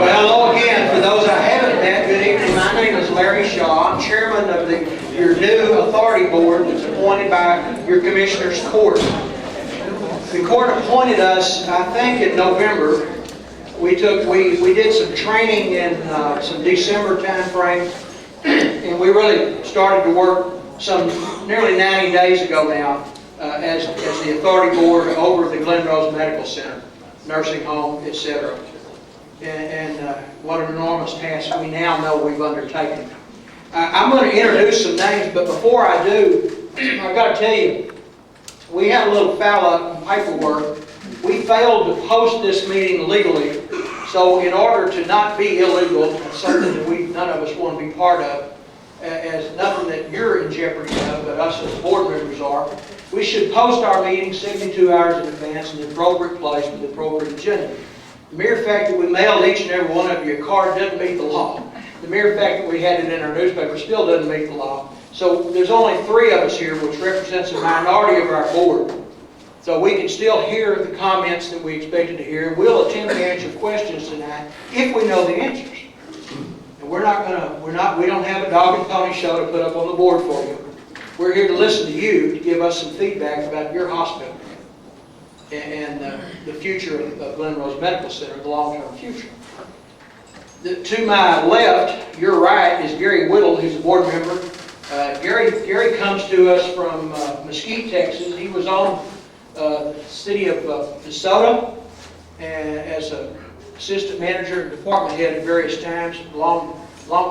Well, hello again. For those I haven't met, good evening. My name is Larry Shaw. I'm chairman of your new authority board that's appointed by your commissioners court. The court appointed us, I think, in November. We did some training in some December time frame, and we really started to work some nearly 90 days ago now as the authority board over the Glen Rose Medical Center, nursing home, etc. And what an enormous task we now know we've undertaken. I'm going to introduce some names, but before I do, I've got to tell you, we had a little foul up in paperwork. We failed to post this meeting legally, so in order to not be illegal, something that none of us want to be part of, as nothing that you're in jeopardy of, but us as board members are, we should post our meeting 72 hours in advance in the appropriate place with the appropriate agenda. The mere fact that we mailed each and every one of you a card doesn't meet the law. The mere fact that we had it in our newspaper still doesn't meet the law. So there's only 3 of us here, which represents a minority of our board. So we can still hear the comments that we expected to hear. We'll attempt to answer questions tonight if we know the answers. And we don't have a dog and pony show to put up on the board for you. We're here to listen to you, to give us some feedback about your hospital and the future of Glen Rose Medical Center, the long-term future. To my left, your right, is Gary Whittle, who's a board member. Gary comes to us from Mesquite, Texas. He was on the city of DeSoto and as an assistant manager and department head at various times, long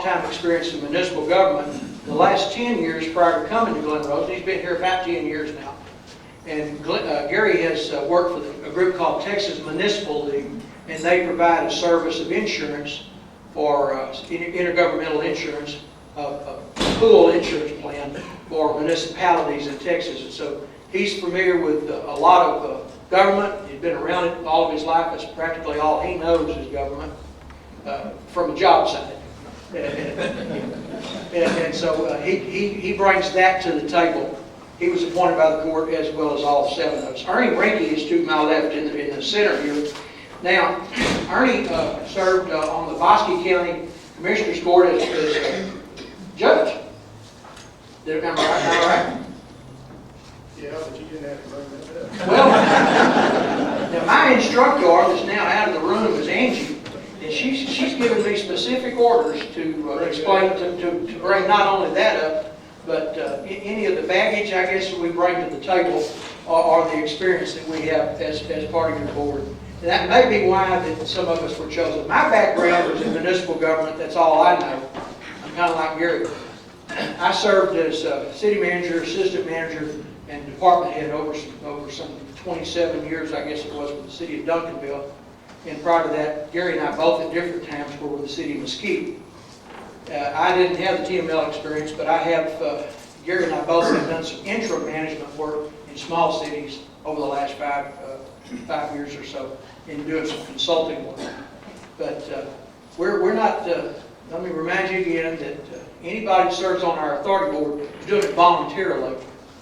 time experience in municipal government. The last 10 years prior to coming to Glen Rose, he's been here about 10 years now. And Gary has worked for a group called Texas Municipal League, and they provide a service of insurance for intergovernmental insurance, a pool insurance plan for municipalities in Texas. And so he's familiar with a lot of government. He's been around it all of his life. That's practically all he knows is government from a job site. And so he brings that to the table. He was appointed by the court as well as all 7 of us. Ernie Rinke is to my left in the center here. Now, Ernie served on the Bosque County Commissioner's Court as a judge. Did I remember right? Yeah, but you didn't have to bring that up. Well, now my instructor that's now out of the room is Angie, and she's given me specific orders to explain, to bring not only that up, but any of the baggage, I guess, that we bring to the table or the experience that we have as part of your board. And that may be why that some of us were chosen. My background was in municipal government. That's all I know. I'm kind of like Gary. I served as city manager, assistant manager, and department head over some 27 years, I guess it was, with the city of Duncanville. And prior to that, Gary and I both at different times were with the city of Mesquite. I didn't have the TML experience, but I have, Gary and I both have done some interim management work in small cities over the last 5 years or so, in doing some consulting work. But we're not, let me remind you again that anybody that serves on our authority board is doing it voluntarily.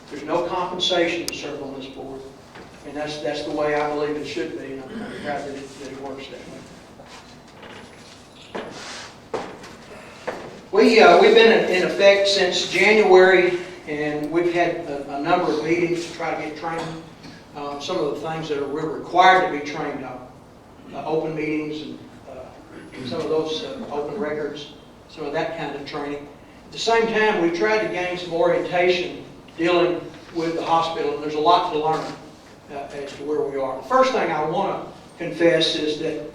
There's no compensation to serve on this board. And that's the way I believe it should be, and I'm proud that it works that way. We've been in effect since January, and we've had a number of meetings to try to get training. Some of the things that we're required to be trained on, open meetings and some of those open records, some of that kind of training. At the same time, we've tried to gain some orientation dealing with the hospital, and there's a lot to learn as to where we are. The first thing I want to confess is that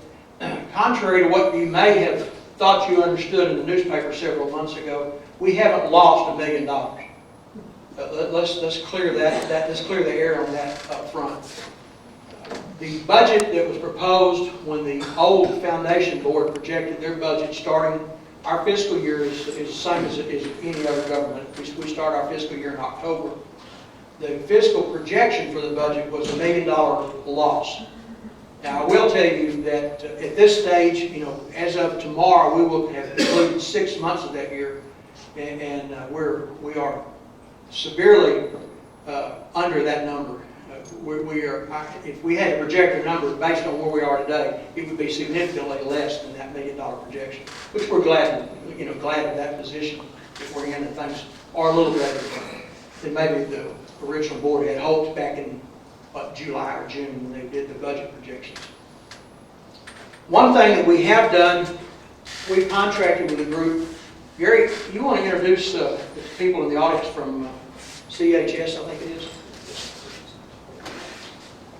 contrary to what you may have thought you understood in the newspaper several months ago, we haven't lost $1 million. Let's clear that. Let's clear the air on that up front. The budget that was proposed when the old foundation board projected their budget starting, our fiscal year is the same as any other government. We start our fiscal year in October. The fiscal projection for the budget was $1 million loss. Now, I will tell you that at this stage, as of tomorrow, we will have included 6 months of that year, and we are severely under that number. if we had to project a number based on where we are today, it would be significantly less than that $1 million projection, which we're glad of that position if we're in, and things are a little better than maybe the original board had hoped back in July or June when they did the budget projections. One thing that we have done, we've contracted with a group. Gary, you want to introduce the people in the audience from CHS, I think it is?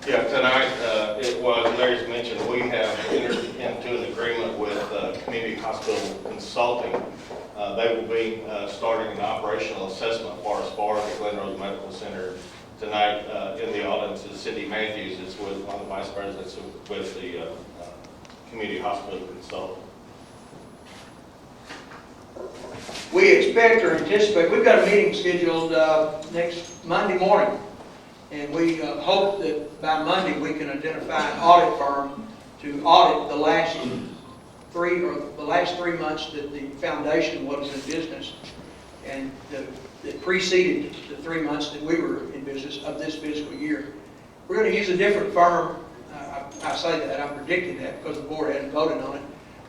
Yeah, tonight, it was, Larry's mentioned, we have entered into an agreement with Community Hospital Consulting. They will be starting an operational assessment for us for the Glen Rose Medical Center. Tonight, in the audience is Cindy Matthews, is with one of the vice presidents with the Community Hospital Consulting. We expect or anticipate, we've got a meeting scheduled next Monday morning, and we hope that by Monday we can identify an audit firm to audit the last 3 months that the foundation was in business, and that preceded the 3 months that we were in business of this fiscal year. We're going to use a different firm. I say that, I'm predicting that because the board hadn't voted on it.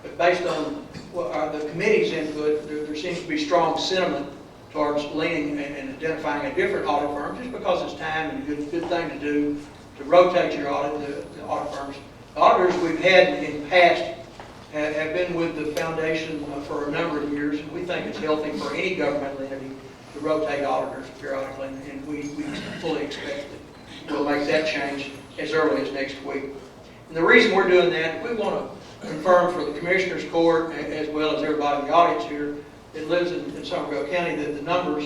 But based on the committee's input, there seems to be strong sentiment towards leaning and identifying a different audit firm, just because it's time and a good thing to do to rotate your audit, the audit firms. The auditors we've had in the past have been with the foundation for a number of years, and we think it's healthy for any governmental entity to rotate auditors periodically, and we fully expect that we'll make that change as early as next week. And the reason we're doing that, we want to confirm for the Commissioners Court, as well as everybody in the audience here that lives in Somerville County, that the numbers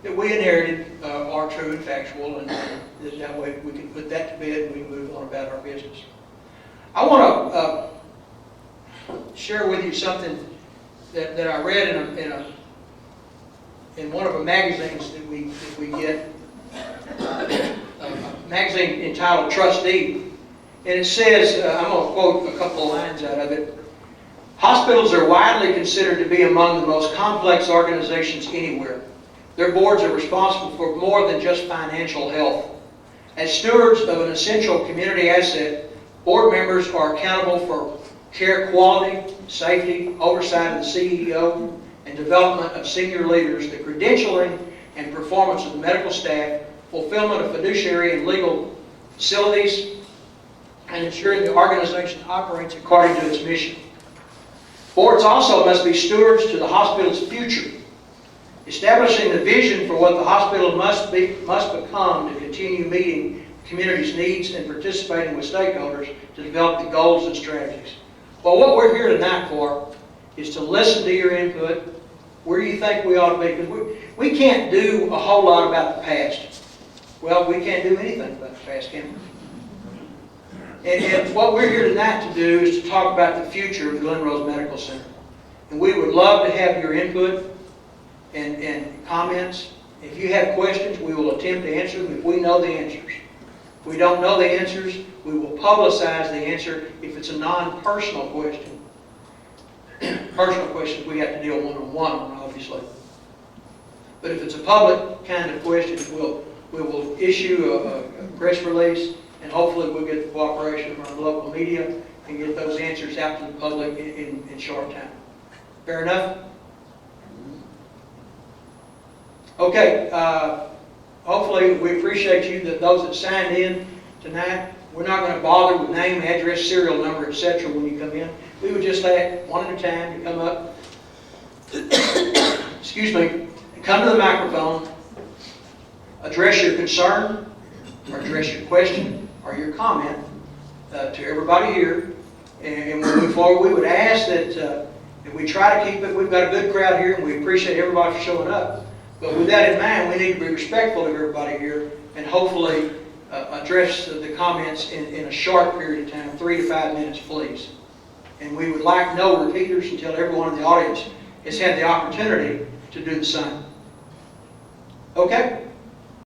that we inherited are true and factual, and that way we can put that to bed and we can move on about our business. I want to share with you something that I read in one of the magazines that we get, a magazine entitled Trustee. And it says, I'm going to quote a couple of lines out of it. Hospitals are widely considered to be among the most complex organizations anywhere. Their boards are responsible for more than just financial health. As stewards of an essential community asset, board members are accountable for care quality, safety, oversight of the CEO, and development of senior leaders, the credentialing and performance of the medical staff, fulfillment of fiduciary and legal facilities, and ensuring the organization operates according to its mission. Boards also must be stewards to the hospital's future, establishing the vision for what the hospital must become to continue meeting the community's needs and participating with stakeholders to develop the goals and strategies. Well, what we're here tonight for is to listen to your input, where you think we ought to be, because we can't do a whole lot about the past. Well, we can't do anything about the past, can we? And what we're here tonight to do is to talk about the future of Glen Rose Medical Center. And we would love to have your input and comments. If you have questions, we will attempt to answer them if we know the answers. If we don't know the answers, we will publicize the answer if it's a non-personal question. Personal questions we have to deal one-on-one on, obviously. But if it's a public kind of question, we will issue a press release, and hopefully we'll get the cooperation from our local media and get those answers out to the public in short time. Fair enough? Okay. Hopefully we appreciate you, those that signed in tonight. We're not going to bother with name, address, serial number, etc. when you come in. We would just let one at a time to come up. Excuse me. Come to the microphone. Address your concern, or address your question, or your comment to everybody here. And when we move forward, we would ask that we try to keep it. We've got a good crowd here, and we appreciate everybody for showing up. But with that in mind, we need to be respectful of everybody here and hopefully address the comments in a short period of time, 3 to 5 minutes, please. And we would like no repeaters until everyone in the audience has had the opportunity to do the same. Okay?